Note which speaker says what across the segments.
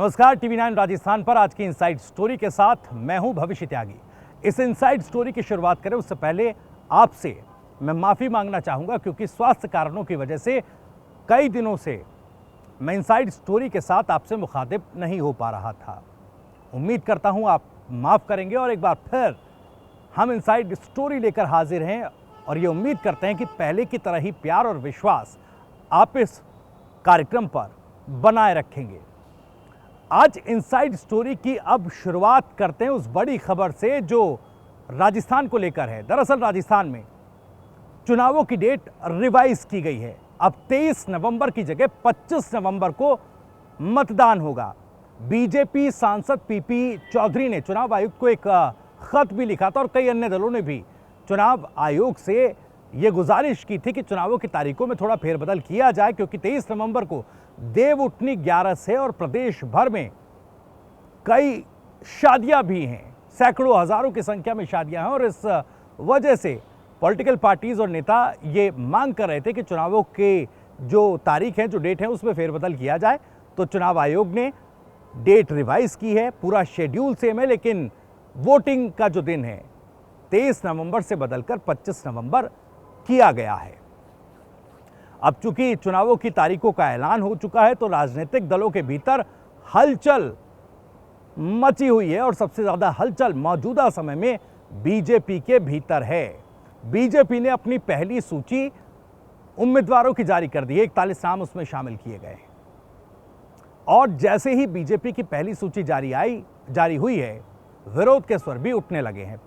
Speaker 1: नमस्कार, टीवी9 राजस्थान पर आज की इनसाइड स्टोरी के साथ मैं हूं भविष्य त्यागी। इस इनसाइड स्टोरी की शुरुआत करें उससे पहले आपसे मैं माफ़ी मांगना चाहूँगा क्योंकि स्वास्थ्य कारणों की वजह से कई दिनों से मैं इनसाइड स्टोरी के साथ आपसे मुखातिब नहीं हो पा रहा था। उम्मीद करता हूँ आप माफ़ करेंगे और एक बार फिर हम इनसाइड स्टोरी लेकर हाजिर हैं और ये उम्मीद करते हैं कि पहले की तरह ही प्यार और विश्वास आप इस कार्यक्रम पर बनाए रखेंगे। आज इनसाइड स्टोरी की अब शुरुआत करते हैं उस बड़ी खबर से जो राजस्थान को लेकर है। दरअसल राजस्थान में चुनावों की डेट रिवाइज की गई है। अब 23 नवंबर की जगह 25 नवंबर को मतदान होगा। बीजेपी सांसद पीपी चौधरी ने चुनाव आयुक्त को एक खत भी लिखा था और कई अन्य दलों ने भी चुनाव आयोग से ये गुजारिश की थी कि चुनावों की तारीखों में थोड़ा फेरबदल किया जाए क्योंकि 23 नवंबर को देव उठनी 11 है और प्रदेश भर में कई शादियां भी हैं। सैकड़ों हजारों की संख्या में शादियां हैं और इस वजह से पॉलिटिकल पार्टीज और नेता ये मांग कर रहे थे कि चुनावों के जो तारीख है, जो डेट है, उसमें फेरबदल किया जाए। तो चुनाव आयोग ने डेट रिवाइज की है, पूरा शेड्यूल सेम है, लेकिन वोटिंग का जो दिन है 23 नवंबर से बदलकर 25 नवंबर किया गया है। अब चूंकि चुनावों की तारीखों का ऐलान हो चुका है तो राजनीतिक दलों के भीतर हलचल मची हुई है और सबसे ज्यादा हलचल मौजूदा समय में बीजेपी के भीतर है। बीजेपी ने अपनी पहली सूची उम्मीदवारों की जारी कर दी है, 41 नाम उसमें शामिल किए गए हैं। और जैसे ही बीजेपी की पहली सूची जारी हुई है, विरोध के स्वर भी उठने लगे हैं।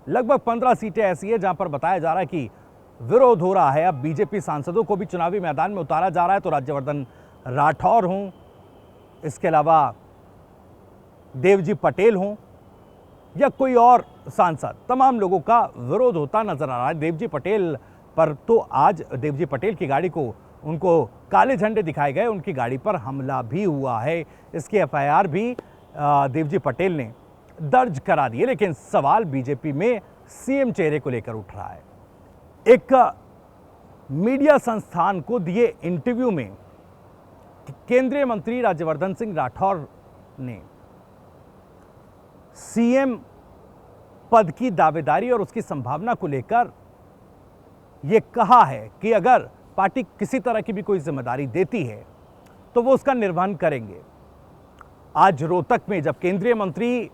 Speaker 1: लगभग 15 सीटें ऐसी है जहां पर बताया जा रहा है कि विरोध हो रहा है। अब बीजेपी सांसदों को भी चुनावी मैदान में उतारा जा रहा है। तो राज्यवर्धन राठौर हों, इसके अलावा देवजी पटेल हों या कोई और सांसद, तमाम लोगों का विरोध होता नजर आ रहा है। देवजी पटेल पर तो आज देवजी पटेल की गाड़ी को उनको काले झंडे दिखाए गए, उनकी गाड़ी पर हमला भी हुआ है। इसकी एफआईआर भी देवजी पटेल ने दर्ज करा दी है। लेकिन सवाल बीजेपी में सीएम चेहरे को लेकर उठ रहा है। एक मीडिया संस्थान को दिए इंटरव्यू में केंद्रीय मंत्री राज्यवर्धन सिंह राठौर ने सीएम पद की दावेदारी और उसकी संभावना को लेकर यह कहा है कि अगर पार्टी किसी तरह की भी कोई जिम्मेदारी देती है तो वो उसका निर्वहन करेंगे। आज रोहतक में जब केंद्रीय मंत्री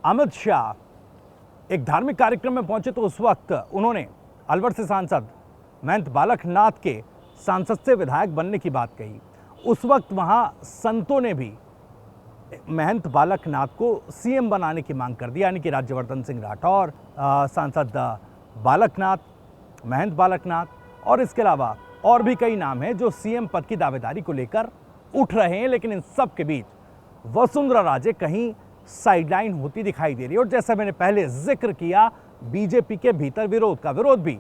Speaker 1: अमित शाह एक धार्मिक कार्यक्रम में पहुंचे तो उस वक्त उन्होंने अलवर से सांसद महंत बालकनाथ के सांसद से विधायक बनने की बात कही। उस वक्त वहां संतों ने भी महंत बालकनाथ को सीएम बनाने की मांग कर दी, यानी कि राज्यवर्धन सिंह राठौर, सांसद बालकनाथ, महंत बालकनाथ और इसके अलावा और भी कई नाम हैं जो सीएम पद की दावेदारी को लेकर उठ रहे हैं। लेकिन इन सब के बीच वसुंधरा राजे कहीं साइडलाइन होती दिखाई दे रही है। और जैसा मैंने पहले जिक्र किया, बीजेपी के भीतर विरोध भी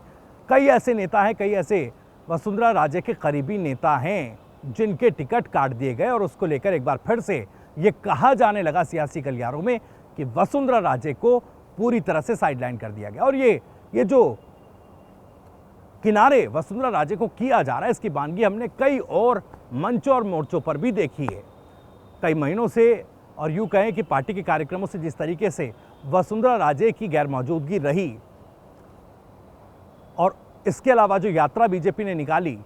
Speaker 1: कई ऐसे नेता हैं, कई ऐसे वसुंधरा राजे के करीबी नेता हैं जिनके टिकट काट दिए गए और उसको लेकर एक बार फिर से ये कहा जाने लगा सियासी गलियारों में कि वसुंधरा राजे को पूरी तरह से साइडलाइन कर दिया गया। और ये जो किनारे वसुंधरा राजे को किया जा रहा है, इसकी बानगी हमने कई और मंचों और मोर्चों पर भी देखी है। कई महीनों से, और यूं कहें कि पार्टी के कार्यक्रमों से जिस तरीके से वसुंधरा राजे की गैर मौजूदगी रही और इसके अलावा जो यात्रा बीजेपी ने निकाली,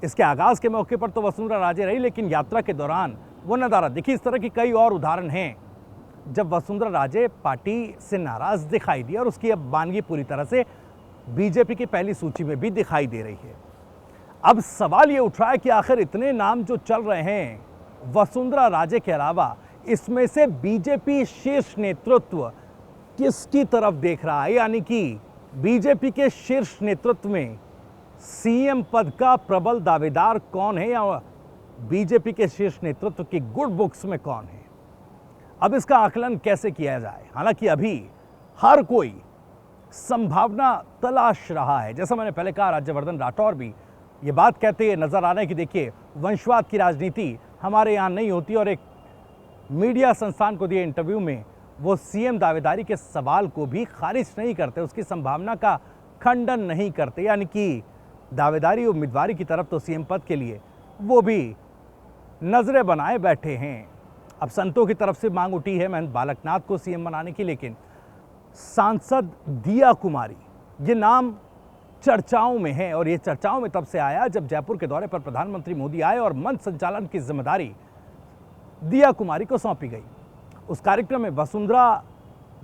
Speaker 1: इसके आगाज के मौके पर तो वसुंधरा राजे रही, लेकिन यात्रा के दौरान वो नदारद दिखी। इस तरह की कई और उदाहरण हैं जब वसुंधरा राजे पार्टी से नाराज दिखाई दी और उसकी अब बानगी पूरी तरह से बीजेपी की पहली सूची में भी दिखाई दे रही है। अब सवाल ये उठ रहा है कि आखिर इतने नाम जो चल रहे हैं वसुंधरा राजे के अलावा, इसमें से बीजेपी शीर्ष नेतृत्व किसकी तरफ देख रहा है, यानी कि बीजेपी के शीर्ष नेतृत्व में सीएम पद का प्रबल दावेदार कौन है या बीजेपी के शीर्ष नेतृत्व की गुड बुक्स में कौन है। अब इसका आकलन कैसे किया जाए, हालांकि अभी हर कोई संभावना तलाश रहा है। जैसा मैंने पहले कहा, राज्यवर्धन राठौर भी ये बात कहते नजर आ रहे हैं कि देखिए, वंशवाद की राजनीति हमारे यहाँ नहीं होती। और एक मीडिया संस्थान को दिए इंटरव्यू में वो सीएम दावेदारी के सवाल को भी खारिज नहीं करते, उसकी संभावना का खंडन नहीं करते, यानी कि दावेदारी उम्मीदवारी की तरफ तो सीएम पद के लिए वो भी नजरें बनाए बैठे हैं। अब संतों की तरफ से मांग उठी है महंत बालकनाथ को सीएम बनाने की, लेकिन सांसद दिया कुमारी ये नाम चर्चाओं में है। और ये चर्चाओं में तब से आया जब जयपुर के दौरे पर प्रधानमंत्री मोदी आए और मंच संचालन की जिम्मेदारी दिया कुमारी को सौंपी गई। उस कार्यक्रम में वसुंधरा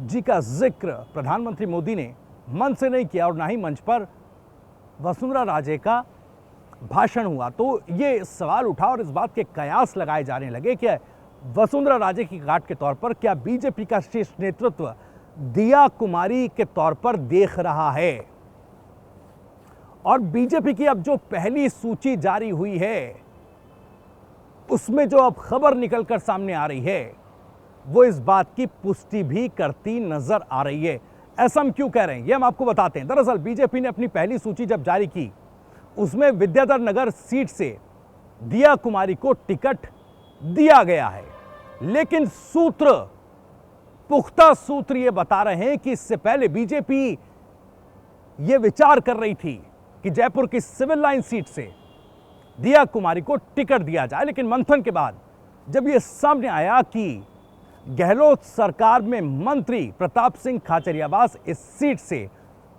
Speaker 1: जी का जिक्र प्रधानमंत्री मोदी ने मंच से नहीं किया और ना ही मंच पर वसुंधरा राजे का भाषण हुआ। तो ये सवाल उठा और इस बात के कयास लगाए जाने लगे कि वसुंधरा राजे की गांठ के तौर पर क्या बीजेपी का शीर्ष नेतृत्व दिया कुमारी के तौर पर देख रहा है। और बीजेपी की अब जो पहली सूची जारी हुई है उसमें जो अब खबर निकलकर सामने आ रही है वो इस बात की पुष्टि भी करती नजर आ रही है। ऐसा हम क्यों कह रहे हैं ये हम आपको बताते हैं। दरअसल बीजेपी ने अपनी पहली सूची जब जारी की उसमें विद्याधर नगर सीट से दिया कुमारी को टिकट दिया गया है, लेकिन पुख्ता सूत्र ये बता रहे हैं कि इससे पहले बीजेपी ये विचार कर रही थी कि जयपुर की सिविल लाइन सीट से दिया कुमारी को टिकट दिया जाए। लेकिन मंथन के बाद जब यह सामने आया कि गहलोत सरकार में मंत्री प्रताप सिंह खाचरियावास इस सीट से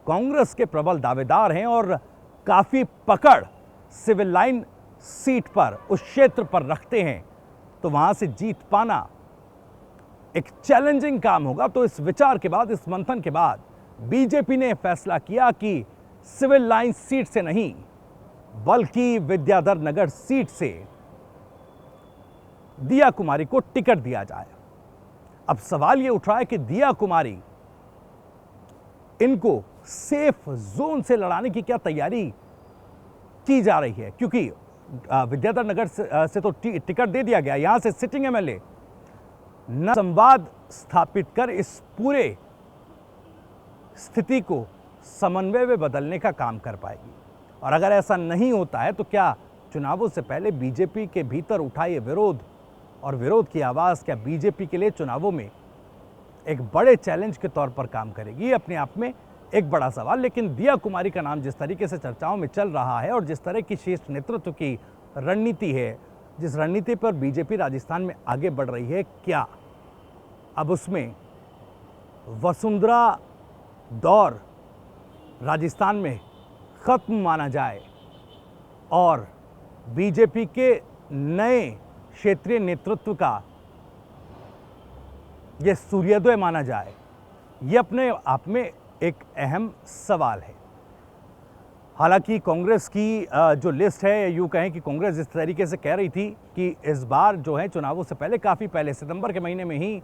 Speaker 1: कांग्रेस के प्रबल दावेदार हैं और काफी पकड़ सिविल लाइन सीट पर उस क्षेत्र पर रखते हैं, तो वहां से जीत पाना एक चैलेंजिंग काम होगा। तो इस विचार के बाद, इस मंथन के बाद बीजेपी ने फैसला किया कि सिविल लाइन सीट से नहीं बल्कि विद्याधर नगर सीट से दिया कुमारी को टिकट दिया जाए। अब सवाल यह उठ रहा है कि दिया कुमारी इनको सेफ जोन से लड़ाने की क्या तैयारी की जा रही है, क्योंकि विद्याधर नगर से तो टिकट दे दिया गया, यहां से सिटिंग एमएलए न संवाद स्थापित कर इस पूरे स्थिति को समन्वय में बदलने का काम कर पाएगी। और अगर ऐसा नहीं होता है तो क्या चुनावों से पहले बीजेपी के भीतर उठा ये विरोध और विरोध की आवाज़ क्या बीजेपी के लिए चुनावों में एक बड़े चैलेंज के तौर पर काम करेगी? ये अपने आप में एक बड़ा सवाल। लेकिन दिया कुमारी का नाम जिस तरीके से चर्चाओं में चल रहा है और जिस तरह की शीर्ष नेतृत्व की रणनीति है, जिस रणनीति पर बीजेपी राजस्थान में आगे बढ़ रही है, क्या अब उसमें वसुंधरा दौर राजस्थान में खत्म माना जाए और बीजेपी के नए क्षेत्रीय नेतृत्व का यह सूर्योदय माना जाए, यह अपने आप में एक अहम सवाल है। हालांकि कांग्रेस की जो लिस्ट है, यूँ कहें कि कांग्रेस जिस तरीके से कह रही थी कि इस बार जो है चुनावों से पहले, काफ़ी पहले सितंबर के महीने में ही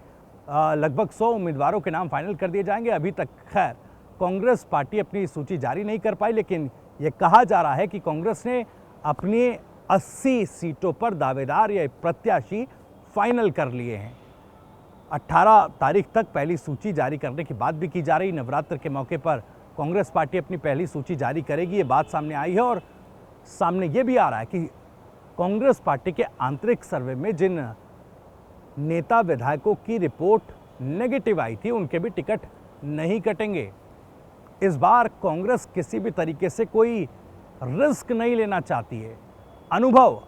Speaker 1: लगभग 100 उम्मीदवारों के नाम फाइनल कर दिए जाएंगे। अभी तक खैर कांग्रेस पार्टी अपनी सूची जारी नहीं कर पाई, लेकिन यह कहा जा रहा है कि कांग्रेस ने अपनी 80 सीटों पर दावेदार या प्रत्याशी फाइनल कर लिए हैं। 18 तारीख तक पहली सूची जारी करने की बात भी की जा रही। नवरात्र के मौके पर कांग्रेस पार्टी अपनी पहली सूची जारी करेगी, ये बात सामने आई है। और सामने ये भी आ रहा है कि कांग्रेस पार्टी के आंतरिक सर्वे में जिन नेता विधायकों की रिपोर्ट नेगेटिव आई थी उनके भी टिकट नहीं कटेंगे। इस बार कांग्रेस किसी भी तरीके से कोई रिस्क नहीं लेना चाहती है। अनुभव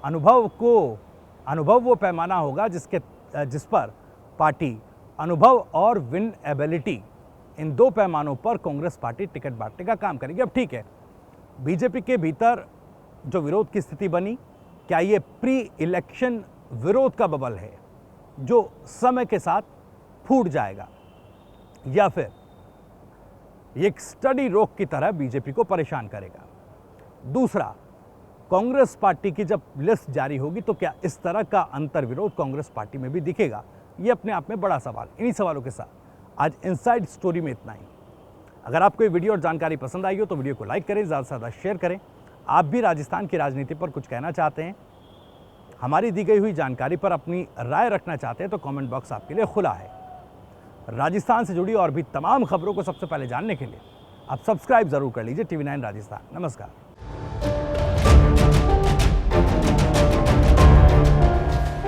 Speaker 1: वो पैमाना होगा जिस पर पार्टी अनुभव और विन एबिलिटी, इन दो पैमानों पर कांग्रेस पार्टी टिकट बांटने का काम करेगी। अब ठीक है, बीजेपी के भीतर जो विरोध की स्थिति बनी, क्या ये प्री इलेक्शन विरोध का बबल है जो समय के साथ फूट जाएगा, या फिर एक स्टडी रोक की तरह बीजेपी को परेशान करेगा? दूसरा, कांग्रेस पार्टी की जब लिस्ट जारी होगी तो क्या इस तरह का अंतर्विरोध कांग्रेस पार्टी में भी दिखेगा? ये अपने आप में बड़ा सवाल। इन्हीं सवालों के साथ आज इनसाइड स्टोरी में इतना ही। अगर आपको ये वीडियो और जानकारी पसंद आई हो तो वीडियो को लाइक करें, ज़्यादा से ज़्यादा शेयर करें। आप भी राजस्थान की राजनीति पर कुछ कहना चाहते हैं, हमारी दी गई हुई जानकारी पर अपनी राय रखना चाहते हैं तो कमेंट बॉक्स आपके लिए खुला है। राजस्थान से जुड़ी और भी तमाम खबरों को सबसे पहले जानने के लिए आप सब्सक्राइब जरूर कर लीजिए TV9 राजस्थान। नमस्कार।